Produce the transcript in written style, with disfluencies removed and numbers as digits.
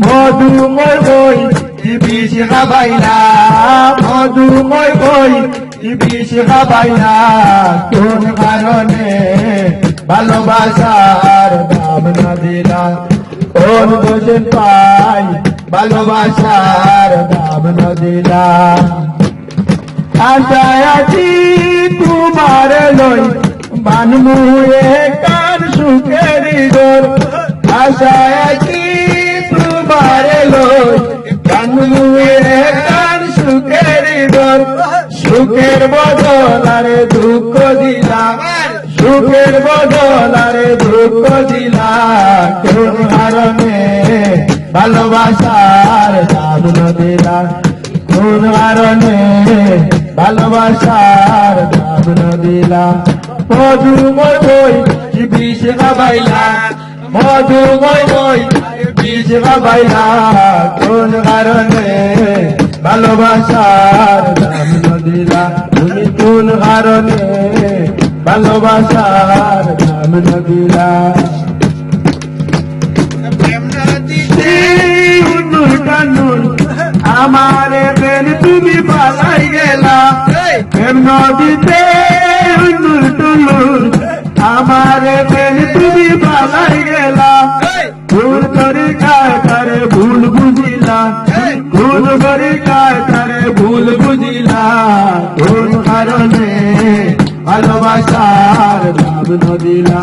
মধুময় বই বিষ খাবাইলা, মধুময় বই বিষ খাবাইলা, কোন কারণে ভালোবাসার দাম না দিলা, কোন দোষে পাই ভালোবাসার দাম না দিলা। আশায় আছি তোমার লই বানমুয়ে কার সুখের দোর, আশায় আছি তোমার লই বানমুয়ে কার সুখের দোর, সুখের বদল আরে দুঃখ দিলা, সুখের বদল আরে দুঃখ দিলা, কোন কারণে ভালোবাসার দাম না দিলা, কোন কারণে ভালোবাসার দাম না দিলা। মধুময় বই বিষ খাবাইলা, মধুময় বই বিষ খাবাইলা, কোন কারণে ভালোবাসার দাম না দিলা, তুমি কোন কারণে ভালোবাসার দাম না দিলা। আমারে প্রেম তুমি পালাই গেলা, প্রেম নদীতে নুর টুলুর, আমারে প্রেম তুমি পালাই গেলা, ভুল করে কায় তারে ভুল বুঝিলা, ভুল করে কায় তারে ভুল বুঝিলা, কোন কারণে ভালোবাসার দাম না দিলা।